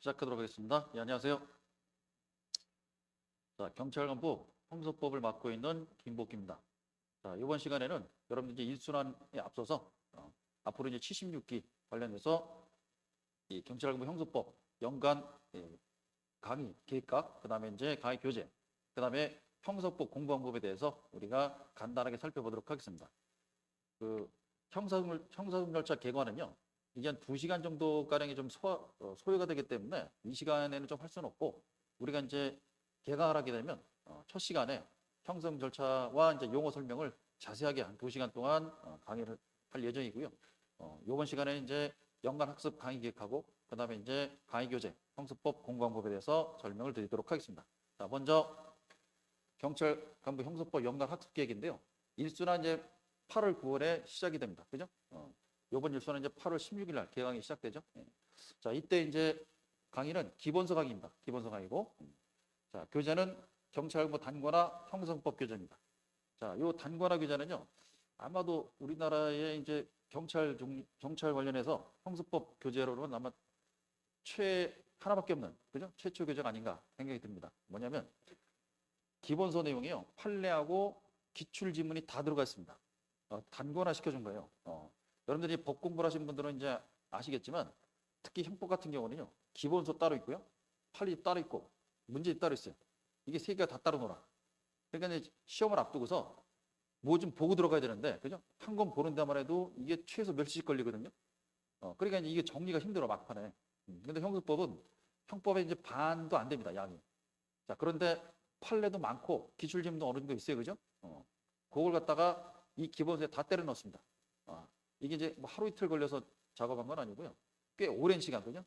시작하도록 하겠습니다. 예, 안녕하세요. 자, 경찰관부 형사법을 맡고 있는 김복기입니다. 자, 이번 시간에는 여러분들 이제 1순환에 앞서서 앞으로 이제 76기 관련해서 이 경찰관부 형사법 연간 강의 계획각, 그다음에 이제 강의 교재, 그다음에 형사법 공부 방법에 대해서 우리가 간단하게 살펴보도록 하겠습니다. 그 형사소송열차 개관은요. 이게 한 2시간 정도 가량이 좀 소요가 되기 때문에 이 시간에는 좀 할 수는 없고, 우리가 이제 개강을 하게 되면 첫 시간에 형사소송 절차와 이제 용어 설명을 자세하게 한 2시간 동안 강의를 할 예정이고요. 이번 시간에는 이제 연간 학습 강의 기획하고, 그다음에 이제 강의 교재, 형사법 공부방법에 대해서 설명을 드리도록 하겠습니다. 자, 먼저 경찰 간부 형사법 연간 학습 계획인데요. 1순환 이제 8월 9월에 시작이 됩니다. 그죠? 요번 1순환은 이제 8월 16일 날 개강이 시작되죠. 예. 자, 이때 이제 강의는 기본서 강의입니다. 기본서 강의고. 자, 교재는 경찰관부 단권화 형사법 교재입니다. 자, 요 단권화 교재는요. 아마도 우리나라의 이제 경찰 관련해서 형사법 교재로는 아마 하나밖에 없는, 그죠? 최초 교재가 아닌가 생각이 듭니다. 뭐냐면 기본서 내용이요. 판례하고 기출 지문이 다 들어가 있습니다. 단권화 시켜준 거예요. 여러분들이 법 공부를 하신 분들은 이제 아시겠지만, 특히 형법 같은 경우는요. 기본서 따로 있고요. 판례집 따로 있고, 문제집 따로 있어요. 이게 세 개가 다 따로 놀아. 그러니까 이제 시험을 앞두고서 뭐 좀 보고 들어가야 되는데, 그죠? 한 권 보는 데만 해도 이게 최소 몇 시간 걸리거든요. 그러니까 이게 정리가 힘들어, 막판에. 근데 형법에 이제 반도 안 됩니다, 양이. 자, 그런데 판례도 많고 기출지문도 어느 정도 있어요, 그죠? 그걸 갖다가 이 기본서에 다 때려 넣습니다. 이게 이제 뭐 하루 이틀 걸려서 작업한 건 아니고요. 꽤 오랜 시간, 그죠?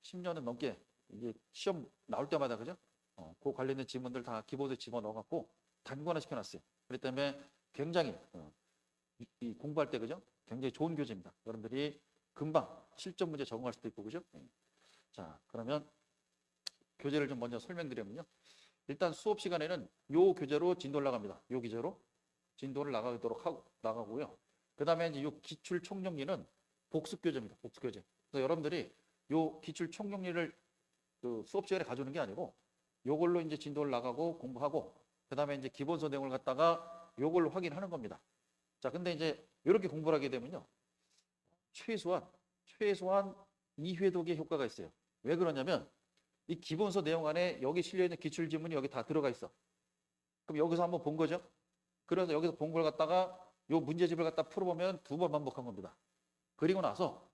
10년은 넘게 이게 시험 나올 때마다, 그죠? 그 관련된 지문들 다 기본서에 집어넣어갖고 단권화 시켜놨어요. 그렇기 때문에 굉장히 이 공부할 때, 그죠? 굉장히 좋은 교재입니다. 여러분들이 금방 실전 문제 적응할 수도 있고, 그죠? 자, 그러면 교재를 좀 먼저 설명드리면요. 일단 수업 시간에는 요 교재로 진도를 나갑니다. 요 교재로 진도를 나가고요. 그 다음에 이제 요 기출 총정리는 복습 교재입니다. 복습 교재. 그래서 여러분들이 요 기출 총정리를 그 수업 시간에 가져오는 게 아니고, 요걸로 이제 진도를 나가고 공부하고, 그 다음에 이제 기본서 내용을 갖다가 요걸로 확인하는 겁니다. 자, 근데 이제 이렇게 공부를 하게 되면요. 최소한 2회독의 효과가 있어요. 왜 그러냐면, 이 기본서 내용 안에 여기 실려있는 기출지문이 여기 다 들어가 있어. 그럼 여기서 한번 본 거죠. 그래서 여기서 본 걸 갖다가 요 문제집을 갖다 풀어보면 2번 반복한 겁니다. 그리고 나서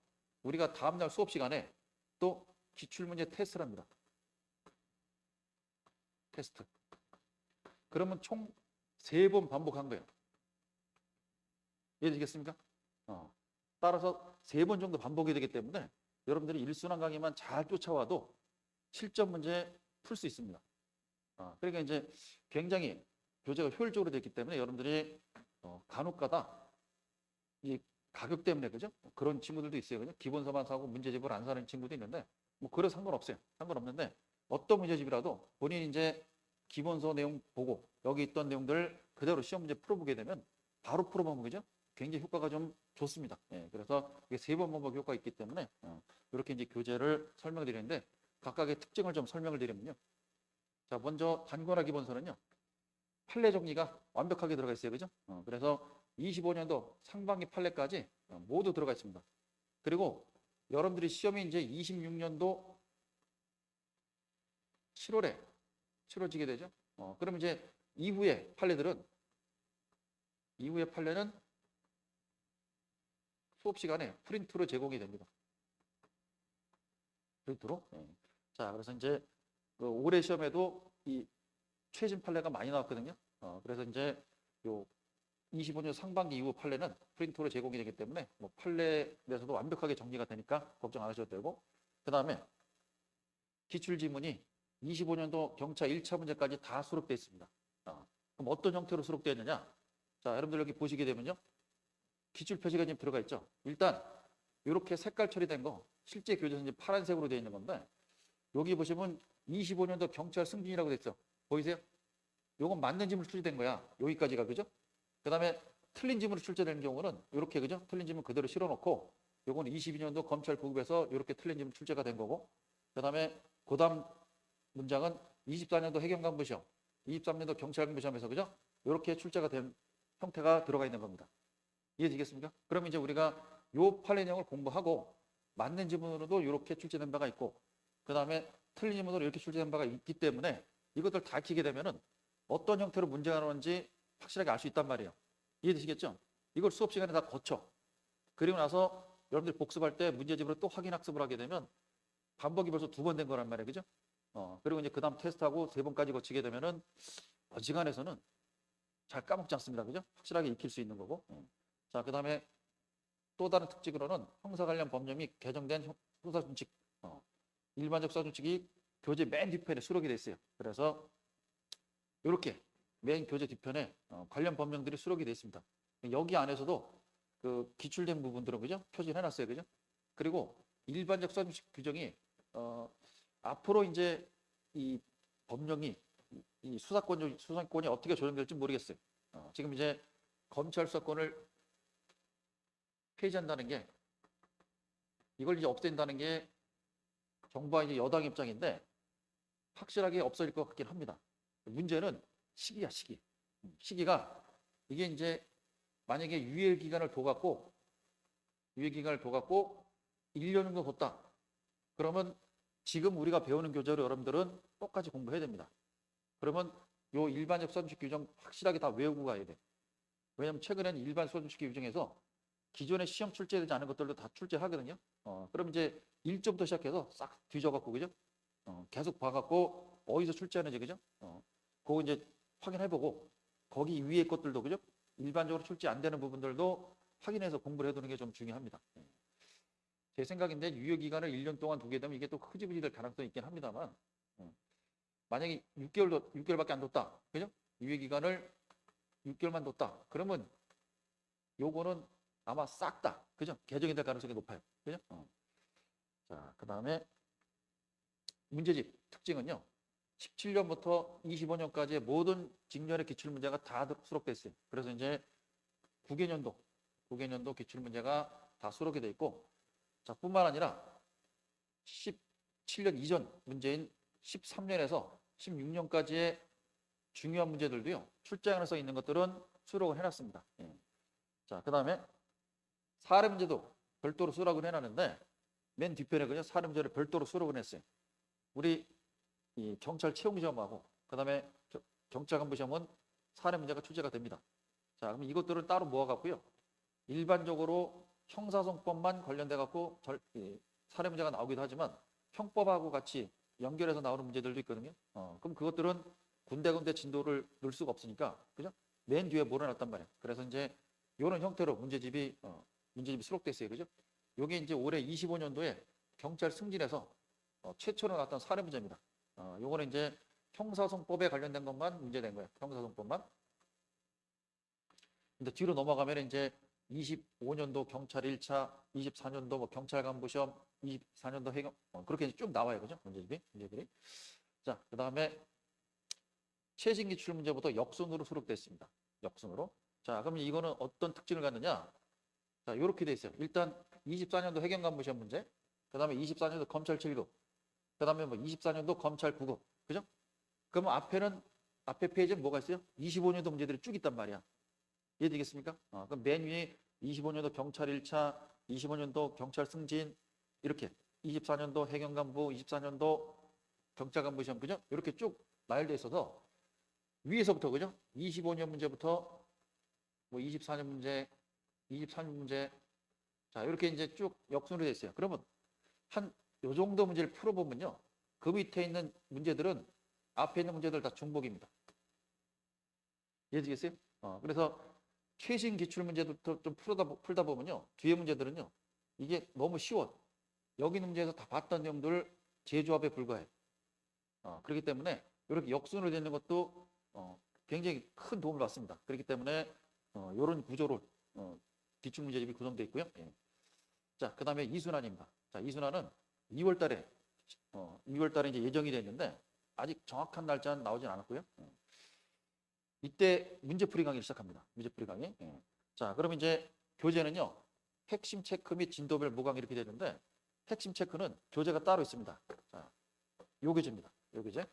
우리가 다음날 수업 시간에 또 기출문제 테스트를 합니다. 테스트. 그러면 총 3번 반복한 거예요. 이해되겠습니까? 따라서 3번 정도 반복이 되기 때문에 여러분들이 1순환 강의만 잘 쫓아와도 실전 문제 풀 수 있습니다. 그러니까 이제 굉장히 교재가 효율적으로 됐기 때문에 여러분들이 간혹가다 이 가격 때문에, 그죠? 그런 친구들도 있어요, 그죠? 기본서만 사고 문제집을 안 사는 친구도 있는데, 뭐 그래서 상관없어요. 상관없는데 어떤 문제집이라도 본인이 이제 기본서 내용 보고 여기 있던 내용들 그대로 시험 문제 풀어보게 되면 바로 풀어보면, 그죠? 굉장히 효과가 좀 좋습니다. 예, 그래서 이게 3번 반복 효과가 있기 때문에 이렇게 이제 교재를 설명드리는데, 각각의 특징을 좀 설명을 드리면요. 자, 먼저 단권화 기본서는요. 판례 정리가 완벽하게 들어가 있어요, 그죠? 그래서 25년도 상반기 판례까지 모두 들어가 있습니다. 그리고 여러분들이 시험이 이제 26년도 7월에 치러지게 되죠. 그럼 이제 이후의 판례는 수업 시간에 프린트로 제공이 됩니다. 프린트로. 자, 그래서 이제 그 올해 시험에도 이 최신 판례가 많이 나왔거든요. 그래서 이제 요 25년 상반기 이후 판례는 프린트로 제공이 되기 때문에 뭐 판례에서도 완벽하게 정리가 되니까 걱정 안 하셔도 되고, 그 다음에 기출지문이 25년도 경차 1차 문제까지 다 수록되어 있습니다. 그럼 어떤 형태로 수록되어 있느냐? 자, 여러분들 여기 보시게 되면요. 기출 표시가 지금 들어가 있죠. 일단 이렇게 색깔 처리된 거, 실제 교재에서 이제 파란색으로 되어 있는 건데, 여기 보시면 25년도 경찰 승진이라고 돼 있어. 보이세요? 요건 맞는 지문 출제된 거야. 여기까지가, 그죠? 그 다음에 틀린 지문으로 출제되는 경우는 이렇게, 그죠? 틀린 지문 그대로 실어놓고, 요건 22년도 검찰 구급에서 이렇게 틀린 지문 출제가 된 거고, 그다음에 그다음 문장은 24년도 해경간부 시험, 23년도 경찰간부 시험에서 그죠? 이렇게 출제가 된 형태가 들어가 있는 겁니다. 이해되겠습니까? 그럼 이제 우리가 요 판례 내용을 공부하고 맞는 지문으로도 이렇게 출제된 바가 있고 그다음에 틀린 지문으로 이렇게 출제된 바가 있기 때문에 이것들 다 익히게 되면은 어떤 형태로 문제가 나오는지 확실하게 알 수 있단 말이에요. 이해되시겠죠? 이걸 수업 시간에 다 거쳐. 그리고 나서 여러분들이 복습할 때 문제집으로 또 확인 학습을 하게 되면 반복이 벌써 2번 된 거란 말이에요. 그죠? 그리고 이제 그 다음 테스트하고 3번까지 거치게 되면은 어지간해서는 잘 까먹지 않습니다. 그죠? 확실하게 익힐 수 있는 거고. 자, 그 다음에 또 다른 특징으로는 형사 관련 법률 및 개정된 형사준칙, 일반적 수사준칙이 교재 맨 뒤편에 수록이 돼 있어요. 그래서 이렇게 맨 교재 뒤편에 관련 법령들이 수록이 돼 있습니다. 여기 안에서도 그 기출된 부분들은 그죠? 표시해놨어요. 그죠? 그리고 일반적 수사준칙 규정이 앞으로 이제 이 법령이 이 수사권이 어떻게 조정될지 모르겠어요. 지금 이제 검찰 수사권을 폐지한다는 게 이걸 이제 없앤다는 게 정부와 이제 여당 입장인데 확실하게 없어질 것 같긴 합니다. 문제는 시기야, 시기. 시기가 이게 이제 만약에 유예 기간을 둬갖고 1년 정도 뒀다. 그러면 지금 우리가 배우는 교재로 여러분들은 똑같이 공부해야 됩니다. 그러면 요 일반적 수사준칙 규정 확실하게 다 외우고 가야 돼. 왜냐면 최근에는 일반 수사준칙 규정에서 기존에 시험 출제되지 않은 것들도 다 출제하거든요. 그럼 이제 1조부터 시작해서 싹 뒤져갖고 그죠? 계속 봐갖고 어디서 출제하는지 그죠? 그거 이제 확인해보고 거기 위에 것들도 그죠? 일반적으로 출제 안 되는 부분들도 확인해서 공부를 해두는 게 좀 중요합니다. 제 생각인데 유효 기간을 1년 동안 두게 되면 이게 또 흐지부지 될 가능성이 있긴 합니다만 만약에 6개월밖에 안 뒀다. 그죠? 유효 기간을 6개월만 뒀다. 그러면 요거는 아마 싹 다 그죠? 개정이 될 가능성이 높아요. 그죠? 자, 그다음에 문제집 특징은요. 17년부터 25년까지의 모든 직렬의 기출 문제가 다 수록돼 있어요. 그래서 이제 9개년도 기출 문제가 다 수록이 돼 있고 자, 뿐만 아니라 17년 이전 문제인 13년에서 16년까지의 중요한 문제들도요. 출제안에 써 있는 것들은 수록을 해놨습니다. 자, 그 다음에 사례 문제도 별도로 수록을 해놨는데 맨 뒤편에 그냥 사례 문제를 별도로 수록을 했어요. 우리 이 경찰 채용 시험하고 그 다음에 경찰 간부 시험은 사례 문제가 출제가 됩니다. 자, 그럼 이것들을 따로 모아갖고요. 일반적으로 형사소송법만 관련돼 갖고 사례 문제가 나오기도 하지만 형법하고 같이 연결해서 나오는 문제들도 있거든요. 그럼 그것들은 군데군데 진도를 넣을 수가 없으니까 그죠? 맨 뒤에 몰아놨단 말이에요. 그래서 이제 이런 형태로 문제집이 수록돼 있어요. 그죠? 이게 이제 올해 25년도에 경찰 승진에서 최초로 나왔던 사례 문제입니다. 요거는 이제 형사소송법에 관련된 것만 문제된 거예요. 형사소송법만. 근데 뒤로 넘어가면 이제 25년도 경찰 1차, 24년도 뭐 경찰 간부 시험, 24년도 해경 그렇게 쭉 나와요. 그죠? 문제들이. 자, 그다음에 최신 기출 문제부터 역순으로 수록됐습니다. 역순으로. 자, 그럼 이거는 어떤 특징을 갖느냐? 자, 요렇게 돼 있어요. 일단 24년도 해경 간부 시험 문제, 그다음에 24년도 검찰 7급, 그다음에 뭐 24년도 검찰 9급. 그죠? 그러면 앞에 페이지는 뭐가 있어요? 25년도 문제들이 쭉 있단 말이야. 이해되겠습니까? 그럼 맨 위에 25년도 경찰 1차, 25년도 경찰 승진 이렇게 24년도 해경간부, 24년도 경찰간부 시험 그죠? 이렇게 쭉 나열돼 있어서 위에서부터 그죠? 25년 문제부터 뭐 24년 문제, 23년 문제 자 이렇게 이제 쭉 역순으로 돼 있어요. 그러면 한 요 정도 문제를 풀어보면요, 그 밑에 있는 문제들은 앞에 있는 문제들 다 중복입니다. 이해되겠어요? 그래서 최신 기출 문제부터 좀 풀다 보면요. 뒤에 문제들은요. 이게 너무 쉬워. 여기 있는 문제에서 다 봤던 내용들을 재조합에 불과해. 그렇기 때문에 이렇게 역순으로 되는 것도 굉장히 큰 도움을 받습니다. 그렇기 때문에 이런 구조로 기출 문제집이 구성되어 있고요. 예. 자, 그 다음에 이순환입니다. 자, 이순환은 2월 달에 이제 예정이 되어 있는데 아직 정확한 날짜는 나오진 않았고요. 이때 문제풀이 강의를 시작합니다. 문제풀이 강의. 자, 그럼 이제 교재는요. 핵심 체크 및 진도별 모강 이렇게 되는데 핵심 체크는 교재가 따로 있습니다. 자, 요 교재입니다. 요 교재.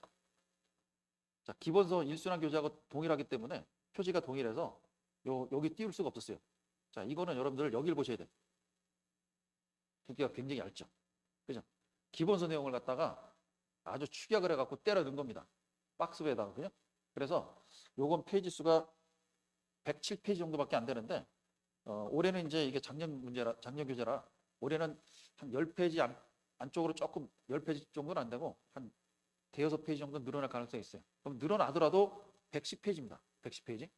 자, 기본서 일순환 교재하고 동일하기 때문에 표지가 동일해서 여기 띄울 수가 없었어요. 자, 이거는 여러분들 여기를 보셔야 돼. 두께가 굉장히 얇죠. 그죠? 기본서 내용을 갖다가 아주 축약을 해갖고 때려 넣은 겁니다. 박스에다가, 그죠? 그래서 요건 페이지 수가 107페이지 정도밖에 안 되는데, 올해는 이제 이게 작년 교재라, 올해는 한 10페이지 안쪽으로 조금 10페이지 정도는 안 되고, 한 대여섯 페이지 정도 늘어날 가능성이 있어요. 그럼 늘어나더라도 110페이지입니다. 110페이지.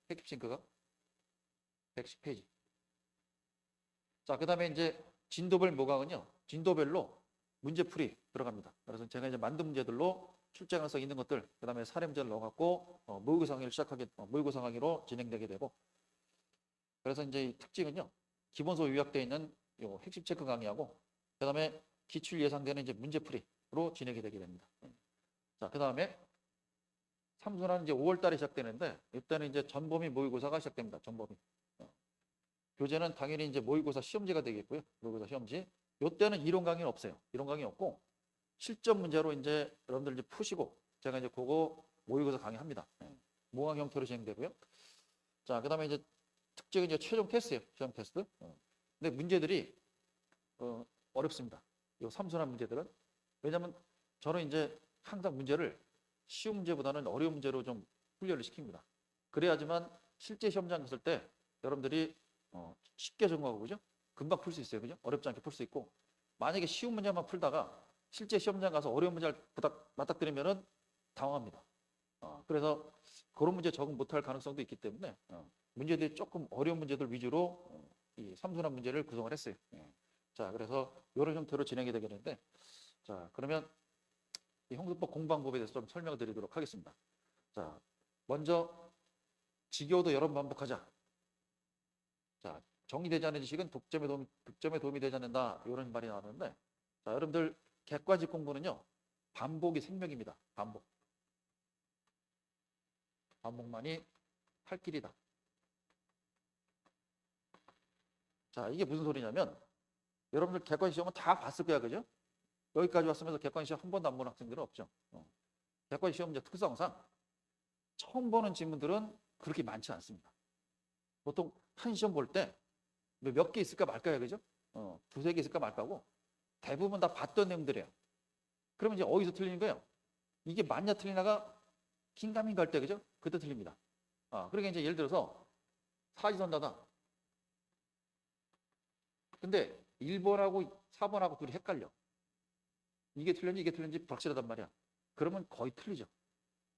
핵심싱크가 110페이지. 자, 그 다음에 이제 진도별 모강은요, 진도별로 문제풀이 들어갑니다. 그래서 제가 이제 만든 문제들로 출제 가능성 있는 것들, 그 다음에 사례 문제를 넣어갖고 모의고사 강의를 모의고사 강의로 진행되게 되고, 그래서 이제 이 특징은요, 기본서 요약되어 있는 요 핵심 체크 강의하고, 그 다음에 기출 예상되는 이제 문제풀이로 진행이 되게 됩니다. 자, 그 다음에 삼순환은 이제 5월 달에 시작되는데, 이때는 이제 전범위 모의고사가 시작됩니다. 전범위. 교재는 당연히 이제 모의고사 시험지가 되겠고요. 모의고사 시험지. 이때는 이론 강의는 없어요. 이론 강의 없고, 실전 문제로 이제 여러분들 이제 푸시고, 제가 이제 그거 모의고사 강의합니다. 모강 형태로 진행되고요. 자, 그 다음에 이제 특징은 이제 최종 테스트예요. 최종 테스트. 근데 문제들이 어렵습니다. 이 삼순환 문제들은. 왜냐면 저는 이제 항상 문제를 쉬운 문제보다는 어려운 문제로 좀 훈련을 시킵니다. 그래야지만 실제 시험장 갔을 때 여러분들이 쉽게 적응하고, 그죠? 금방 풀 수 있어요. 그죠? 어렵지 않게 풀 수 있고, 만약에 쉬운 문제만 풀다가 실제 시험장 가서 어려운 문제를 맞닥뜨리면은 당황합니다. 그래서 그런 문제 적응 못할 가능성도 있기 때문에 문제들이 조금 어려운 문제들 위주로 이 삼순환 문제를 구성을 했어요. 자, 그래서 이런 형태로 진행이 되겠는데, 자, 그러면 이 형수법 공부 방법에 대해서 좀 설명을 드리도록 하겠습니다. 자, 먼저 지겨워도 여러 번 반복하자. 자, 정리되지 않은 지식은 득점에 도움이 되지 않는다. 이런 말이 나왔는데, 자, 여러분들 객관식 공부는요, 반복이 생명입니다. 반복만이 할 길이다. 자, 이게 무슨 소리냐면, 여러분들 객관식 시험은 다 봤을 거야, 그죠? 여기까지 왔으면서 객관식 시험 한 번도 안 본 학생들은 없죠. 객관식 시험 특성상 처음 보는 질문들은 그렇게 많지 않습니다. 보통 한 시험 볼 때 몇 개 있을까 말까요, 그죠? 두세 개 있을까 말까고 대부분 다 봤던 내용들이에요. 그러면 이제 어디서 틀리는 거예요? 이게 맞냐 틀리나가 긴가민가 할 때, 그죠? 그때 틀립니다. 그러니까 이제 예를 들어서 사지선다다. 근데 1번하고 4번하고 둘이 헷갈려. 이게 틀렸는지 불확실하단 말이야. 그러면 거의 틀리죠.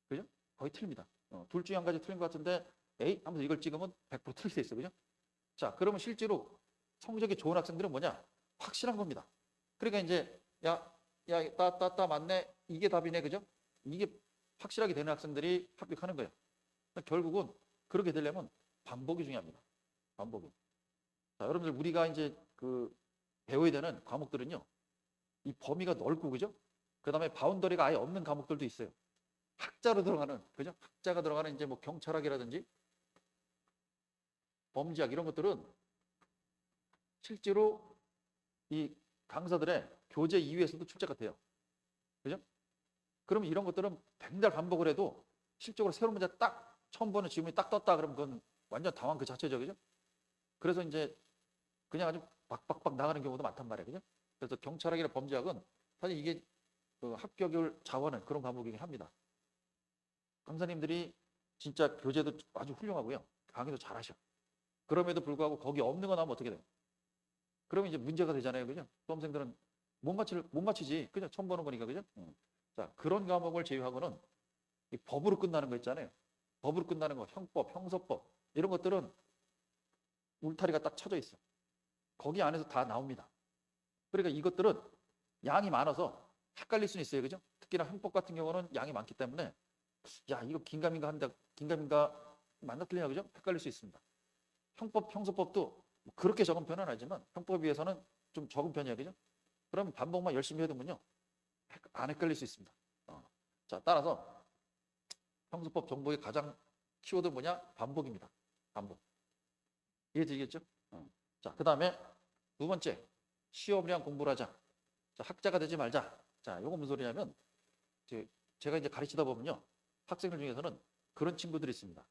그죠? 거의 틀립니다. 둘 중에 한 가지 틀린 것 같은데 에이 하면서 이걸 찍으면 100% 틀릴 수 있어. 그죠? 자, 그러면 실제로 성적이 좋은 학생들은 뭐냐? 확실한 겁니다. 그러니까 이제 따 맞네. 이게 답이네. 그죠? 이게 확실하게 되는 학생들이 합격하는 거예요. 그러니까 결국은 그렇게 되려면 반복이 중요합니다. 반복이. 자, 여러분들 우리가 이제 배워야 되는 과목들은요, 이 범위가 넓고, 그죠? 그 다음에 바운더리가 아예 없는 과목들도 있어요. 학자로 들어가는, 그죠? 학자가 들어가는 이제 뭐 경찰학이라든지 범죄학 이런 것들은 실제로 이 강사들의 교재 이외에서도 출제가 돼요. 그죠? 그러면 이런 것들은 백날 반복을 해도 실적으로 새로운 문제 딱 처음 보는 질문이 딱 떴다 그러면 그건 완전 당황 그 자체죠. 그죠? 그래서 이제 그냥 아주 박박박 나가는 경우도 많단 말이에요. 그죠? 그래서 경찰학이나 범죄학은 사실 이게 합격을 자원하는 그런 과목이긴 합니다. 강사님들이 진짜 교재도 아주 훌륭하고요. 강의도 잘하셔. 그럼에도 불구하고 거기 없는 거 나오면 어떻게 돼요? 그러면 이제 문제가 되잖아요. 그죠? 수험생들은 못 맞히지. 그죠? 처음 보는 거니까. 그죠? 자, 그런 과목을 제외하고는 이 법으로 끝나는 거 있잖아요. 법으로 끝나는 거, 형법, 형사법 이런 것들은 울타리가 딱 쳐져 있어. 거기 안에서 다 나옵니다. 그러니까 이것들은 양이 많아서 헷갈릴 수는 있어요. 그죠? 특히나 형법 같은 경우는 양이 많기 때문에 야, 이거 긴가민가 한다. 긴가민가 맞나 틀리냐. 그죠? 헷갈릴 수 있습니다. 형법, 형사법도 그렇게 적은 편은 아니지만 형법에 비해서는 좀 적은 편이에요. 그죠? 그럼 반복만 열심히 해두면요, 안 헷갈릴 수 있습니다. 자, 따라서 형사법 정복의 가장 키워드 뭐냐? 반복입니다. 반복. 이해되시겠죠? 자, 그 다음에 두 번째, 시험을 위한 공부를 하자. 자, 학자가 되지 말자. 자, 요거 무슨 소리냐면 제가 이제 가르치다 보면요. 학생들 중에서는 그런 친구들이 있습니다.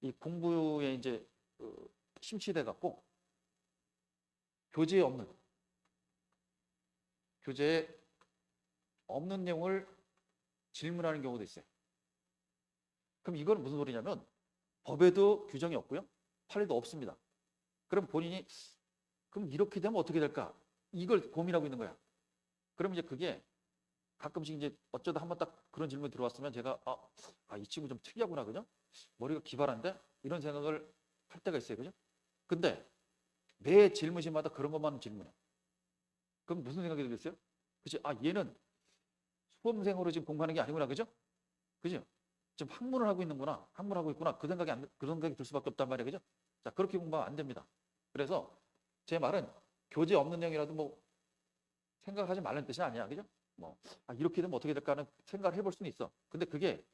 이 공부에 이제 심취돼 갖고 교재에 없는 내용을 질문하는 경우도 있어요. 그럼 이건 무슨 소리냐면 법에도 규정이 없고요. 판례도 없습니다. 그럼 본인이 그럼 이렇게 되면 어떻게 될까? 이걸 고민하고 있는 거야. 그럼 이제 그게 가끔씩 이제 어쩌다 한번 딱 그런 질문이 들어왔으면 제가 이 친구 좀 특이하구나, 그죠? 머리가 기발한데? 이런 생각을 할 때가 있어요, 그죠? 근데 매 질문시마다 그런 것만 질문해. 그럼 무슨 생각이 들겠어요? 그치? 얘는 수험생으로 지금 공부하는 게 아니구나, 그죠? 그죠? 지금 학문을 하고 있는구나, 학문을 하고 있구나. 그 생각이 들 수밖에 없단 말이에요, 그죠? 자, 그렇게 공부하면 안 됩니다. 그래서 제 말은 교재 없는 내용이라도 뭐 생각하지 말라는 뜻이 아니야, 그죠? 이렇게 되면 어떻게 될까 하는 생각을 해볼 수는 있어. 근데 그게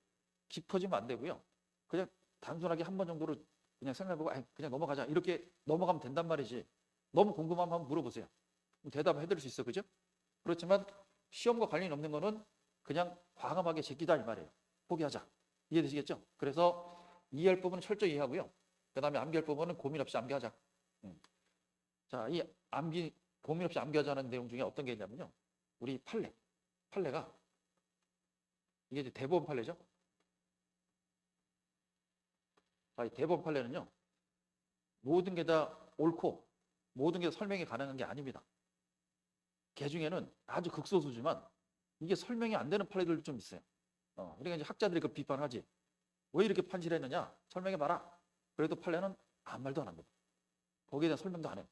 깊어지면 안 되고요. 그냥 단순하게 한 번 정도로 그냥 생각해보고 그냥 넘어가자. 이렇게 넘어가면 된단 말이지. 너무 궁금하면 한번 물어보세요. 대답을 해드릴 수 있어, 그죠? 그렇지만 시험과 관련이 없는 거는 그냥 과감하게 제끼다 이 말이에요. 포기하자. 이해되시겠죠? 그래서 이해할 부분은 철저히 이해하고요. 그 다음에 암기할 부분은 고민 없이 암기하자. 자, 이 고민 없이 암기하자는 내용 중에 어떤 게 있냐면요. 우리 판례가 이게 이제 대법원 판례죠. 자, 이 대법원 판례는요. 모든 게 다 옳고 모든 게 다 설명이 가능한 게 아닙니다. 개 중에는 아주 극소수지만 이게 설명이 안 되는 판례들도 좀 있어요. 그러니까 이제 학자들이 그 비판하지. 왜 이렇게 판시했느냐? 설명해봐라. 그래도 판례는 아무 말도 안 합니다. 거기에 대한 설명도 안 해요.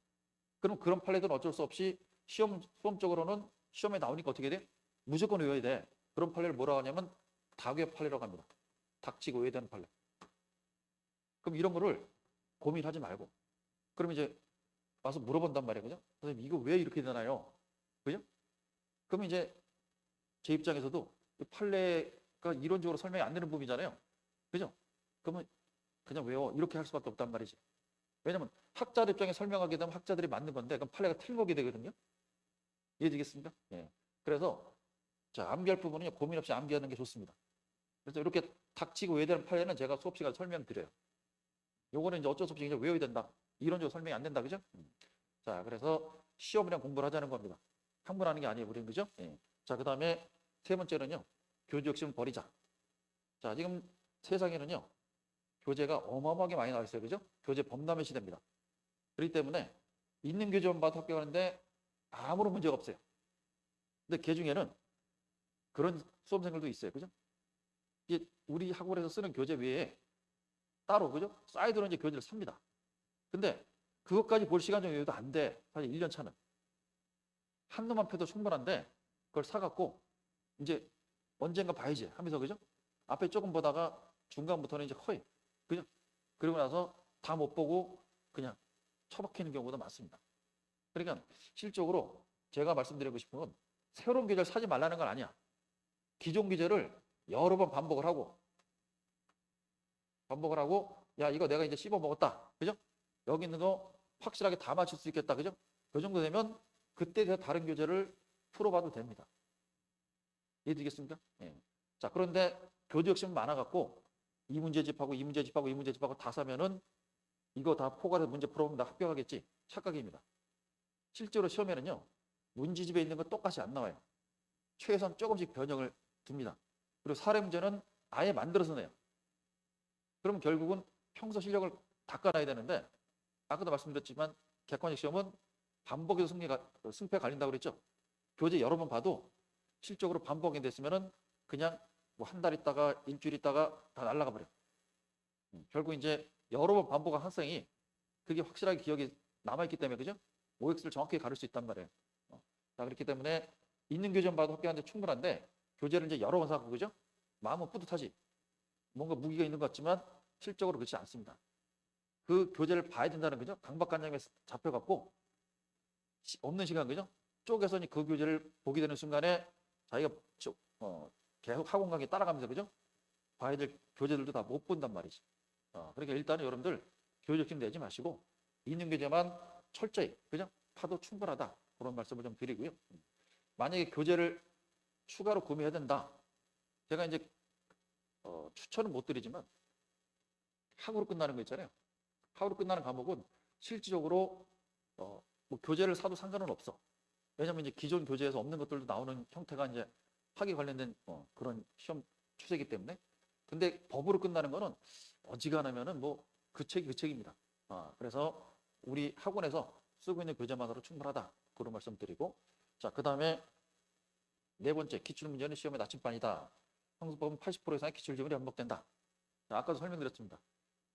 그럼 그런 판례들은 어쩔 수 없이 수험적으로는 시험에 나오니까 어떻게 돼? 무조건 외워야 돼. 그런 판례를 뭐라고 하냐면 다괴 판례라고 합니다. 닥치고 외워야 되는 판례. 그럼 이런 거를 고민하지 말고 그럼 이제 와서 물어본단 말이에요. 그죠? 선생님 이거 왜 이렇게 되나요? 그죠? 그럼 이제 제 입장에서도 판례가 이론적으로 설명이 안 되는 부분이잖아요. 그죠? 그러면 그냥 외워. 이렇게 할 수밖에 없단 말이지. 왜냐면 학자들 입장에 설명하게 되면 학자들이 맞는 건데 그럼 판례가 틀린 거게 되거든요. 이해되겠습니까? 예. 그래서 자, 암기할 부분은 고민 없이 암기하는 게 좋습니다. 그래서 이렇게 닥치고 외워야 되는 판례는 제가 수업 시간에 설명드려요. 요거는 이제 어쩔 수 없이 그냥 외워야 된다. 이론적으로 설명이 안 된다. 그죠? 자, 그래서 시험이랑 공부를 하자는 겁니다. 학문하는 게 아니에요. 우리는 그죠? 예. 자, 그 다음에 세 번째는요. 교재 욕심을 버리자. 자, 지금 세상에는요. 교재가 어마어마하게 많이 나와 있어요. 그죠? 교재 범람의 시대입니다. 그렇기 때문에 있는 교재만 봐도 합격하는데 아무런 문제가 없어요. 근데 그 중에는 그런 수험생들도 있어요. 그죠? 이게 우리 학원에서 쓰는 교재 외에 따로, 그죠? 사이드로 이제 교재를 삽니다. 근데 그것까지 볼 시간 좀 여유도 안 돼. 사실 1년 차는. 한 놈만 펴도 충분한데 그걸 사갖고 이제 언젠가 봐야지 하면서, 그죠? 앞에 조금 보다가 중간부터는 이제 허해. 그죠? 그리고 나서 다 못 보고 그냥 처박히는 경우도 많습니다. 그러니까 실적으로 제가 말씀드리고 싶은 건 새로운 교재를 사지 말라는 건 아니야. 기존 교재를 여러 번 반복을 하고 야, 이거 내가 이제 씹어 먹었다. 그죠? 여기 있는 거 확실하게 다 맞출 수 있겠다. 그죠? 그 정도 되면 그때 다른 교재를 풀어봐도 됩니다. 이해되겠습니까? 예. 자, 그런데 교재 욕심 많아갖고 이 문제 집하고 이 문제 집하고 이 문제 집하고 다 사면은 이거 다 포괄해서 문제 풀어보면 다 합격하겠지. 착각입니다. 실제로 시험에는요. 문제집에 있는 건 똑같이 안 나와요. 최소한 조금씩 변형을 둡니다. 그리고 사례 문제는 아예 만들어서 내요. 그러면 결국은 평소 실력을 닦아놔야 되는데 아까도 말씀드렸지만 객관식 시험은 반복해서 승패 갈린다고 그랬죠. 교재 여러 번 봐도 실적으로 반복이 됐으면은 그냥 뭐 한 달 있다가 일주일 있다가 다 날아가 버려. 결국 이제 여러 번 반복한 학생이 그게 확실하게 기억이 남아있기 때문에, 그죠? OX를 정확히 가를 수 있단 말이에요. 자, 그렇기 때문에 있는 교재만 봐도 합격하는데 충분한데 교재를 이제 여러 번 사고, 그죠? 마음은 뿌듯하지. 뭔가 무기가 있는 것 같지만 실적으로 그렇지 않습니다. 그 교재를 봐야 된다는, 거죠? 강박관념에 잡혀갖고 없는 시간, 그죠? 쪼개서 그 교재를 보게 되는 순간에 자기가 계속 학원 강의 따라가면서, 그죠? 봐야 될 교재들도 다 못 본단 말이지. 그러니까 일단은 여러분들 교재 욕심 내지 마시고 있는 교재만 철저히, 그죠? 파도 충분하다. 그런 말씀을 좀 드리고요. 만약에 교재를 추가로 구매해야 된다. 제가 이제 추천은 못 드리지만 학으로 끝나는 거 있잖아요. 학으로 끝나는 과목은 실질적으로 뭐 교재를 사도 상관은 없어. 왜냐면 이제 기존 교재에서 없는 것들도 나오는 형태가 이제 학에 관련된 그런 시험 추세이기 때문에. 근데 법으로 끝나는 거는 어지간하면은 뭐 그 책입니다. 그래서 우리 학원에서 쓰고 있는 교재만으로 충분하다. 그런 말씀 드리고. 자, 그 다음에 네 번째, 기출문제는 시험의 나침반이다. 형수법은 80% 이상의 기출지문이 반복된다. 자, 아까도 설명드렸습니다.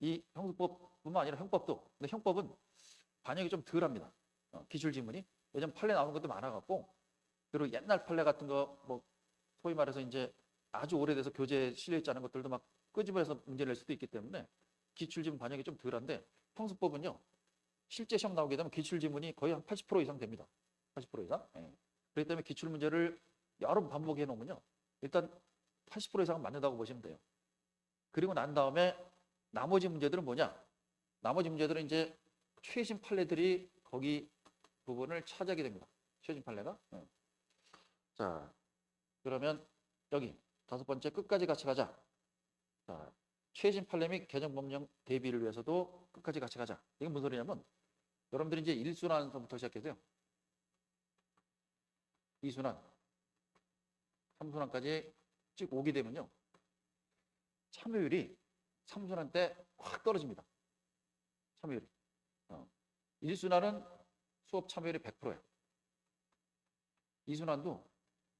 이 형수법뿐만 아니라 형법도. 근데 형법은 반영이 좀 덜합니다. 기출지문이. 왜냐면 판례 나오는 것도 많아갖고. 그리고 옛날 판례 같은 거, 뭐 소위 말해서 이제 아주 오래돼서 교재에 실려있지 않은 것들도 막 끄집어내서 문제를 낼 수도 있기 때문에 기출지문 반영이 좀 덜한데, 형수법은요, 실제 시험 나오게 되면 기출지문이 거의 한 80% 이상 됩니다. 80% 이상. 예. 그렇기 때문에 기출문제를 여러 번 반복해 놓으면요, 일단 80% 이상은 맞는다고 보시면 돼요. 그리고 난 다음에 나머지 문제들은 뭐냐? 나머지 문제들은 이제 최신 판례들이 거기 부분을 차지하게 됩니다. 최신 판례가. 예. 자, 그러면 여기 다섯 번째, 끝까지 같이 가자. 자, 최신 판례 및 개정 법령 대비를 위해서도 끝까지 같이 가자. 이게 무슨 소리냐면, 여러분들이 이제 1순환서부터 시작해서요, 2순환, 3순환까지 쭉 오게 되면요, 참여율이 3순환 때 확 떨어집니다. 참여율이. 1순환은 수업 참여율이 100%예요. 2순환도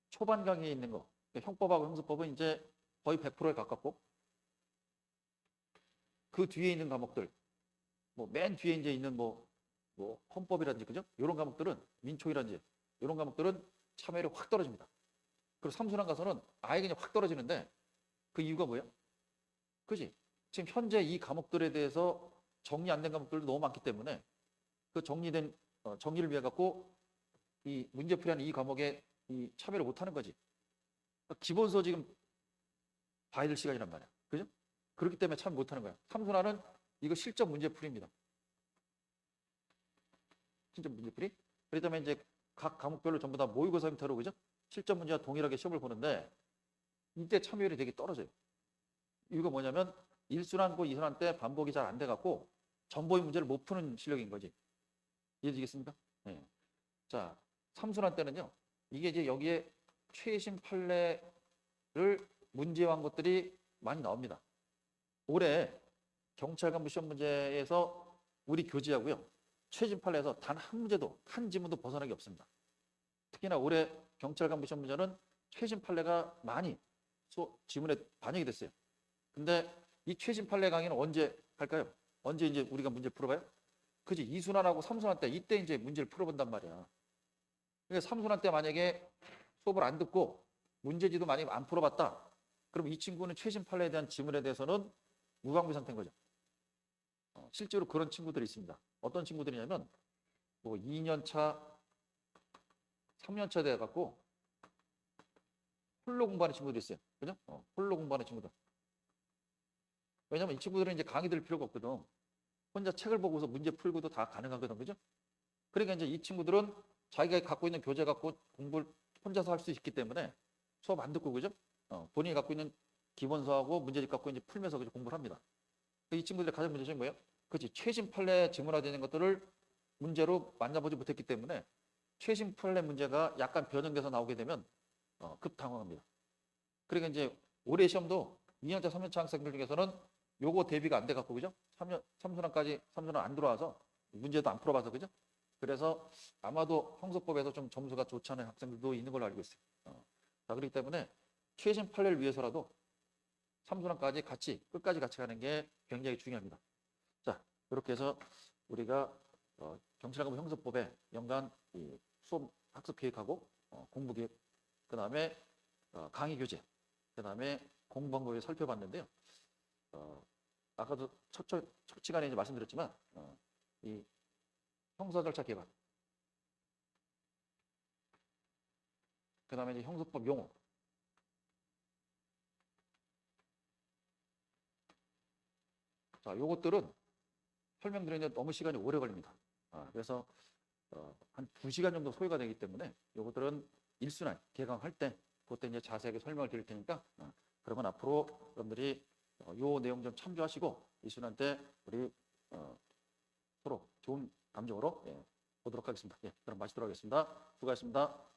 초반 강의에 있는 거, 그러니까 형법하고 형수법은 이제 거의 100%에 가깝고, 그 뒤에 있는 과목들, 뭐 맨 뒤에 이제 있는 뭐 헌법이라든지, 그죠? 이런 과목들은, 민초이라든지 이런 과목들은 참여율이 확 떨어집니다. 그리고 3순환 가서는 아예 그냥 확 떨어지는데, 그 이유가 뭐야? 그지? 지금 현재 이 과목들에 대해서 정리 안 된 과목들도 너무 많기 때문에 그 정리된 정리를 위해 갖고 이 문제풀이하는 이 과목에 이 참여를 못 하는 거지. 그러니까 기본서 지금 봐야 될 시간이란 말이야. 그죠? 그렇기 때문에 참여 못 하는 거야. 3순환은 이거 실전 문제풀이입니다. 실전 문제풀이. 그렇기 때문에 이제 각 과목별로 전부 다 모의고사 형태로, 그죠? 실전 문제와 동일하게 시험을 보는데 이때 참여율이 되게 떨어져요. 이유가 뭐냐면 1순환과 2순환 때 반복이 잘 안 돼갖고 전보의 문제를 못 푸는 실력인 거지. 이해되겠습니까? 네. 자, 3순환 때는요, 이게 이제 여기에 최신 판례를 문제화한 것들이 많이 나옵니다. 올해 경찰 간부 시험 문제에서 우리 교재하고요, 최신 판례에서 단 한 문제도, 한 지문도 벗어나기 없습니다. 특히나 올해 경찰 간부 시험 문제는 최신 판례가 많이 지문에 반영이 됐어요. 근데 이 최신 판례 강의는 언제 할까요? 언제 이제 우리가 문제 풀어봐요? 그지? 2순환하고 3순환 때, 이때 이제 문제를 풀어본단 말이야. 그러니까 3순환 때 만약에 수업을 안 듣고 문제지도 많이 안 풀어봤다. 그럼 이 친구는 최신 판례에 대한 지문에 대해서는 무방비 상태인 거죠. 실제로 그런 친구들이 있습니다. 어떤 친구들이냐면 뭐 2년 차, 3년 차 돼갖고 홀로 공부하는 친구들이 있어요. 그죠? 홀로 공부하는 친구들. 왜냐면 이 친구들은 이제 강의 들을 필요가 없거든. 혼자 책을 보고서 문제 풀고도 다 가능하거든. 그죠? 그러니까 이제 이 친구들은 자기가 갖고 있는 교재 갖고 공부를 혼자서 할 수 있기 때문에 수업 안 듣고, 그죠? 본인이 갖고 있는 기본서하고 문제집 갖고 이제 풀면서 공부를 합니다. 이 친구들의 가장 문제점이 뭐예요? 그렇지. 최신 판례 지문화되는 것들을 문제로 만나보지 못했기 때문에 최신 판례 문제가 약간 변형돼서 나오게 되면 급 당황합니다. 그러니까 이제 올해 시험도 2년차, 3년차 학생들 중에서는 요거 대비가 안 돼 갖고, 그죠? 3순환 안 들어와서 문제도 안 풀어봐서, 그죠? 그래서 아마도 형사법에서 좀 점수가 좋지 않은 학생들도 있는 걸로 알고 있어요. 자, 그렇기 때문에 최신 판례를 위해서라도 3순환까지 끝까지 같이 가는 게 굉장히 중요합니다. 자, 이렇게 해서 우리가 경찰관부 형사법에 연관 수업 학습 계획하고 공부 계획, 그 다음에 강의 교재, 그 다음에 공부 방법을 살펴봤는데요. 아까도 첫 시간에 이제 말씀드렸지만 이 형사 절차 개발, 그 다음에 이제 형사법 용어, 자, 요것들은 설명드리는데 너무 시간이 오래 걸립니다. 그래서 한 2시간 정도 소요가 되기 때문에 요것들은 1순환 개강할 때 그때 이제 자세하게 설명을 드릴 테니까 그러면 앞으로 여러분들이 요 내용 좀 참조하시고 1순환 때 우리 서로 좋은 감정으로 보도록 하겠습니다. 예, 그럼 마치도록 하겠습니다. 수고하셨습니다.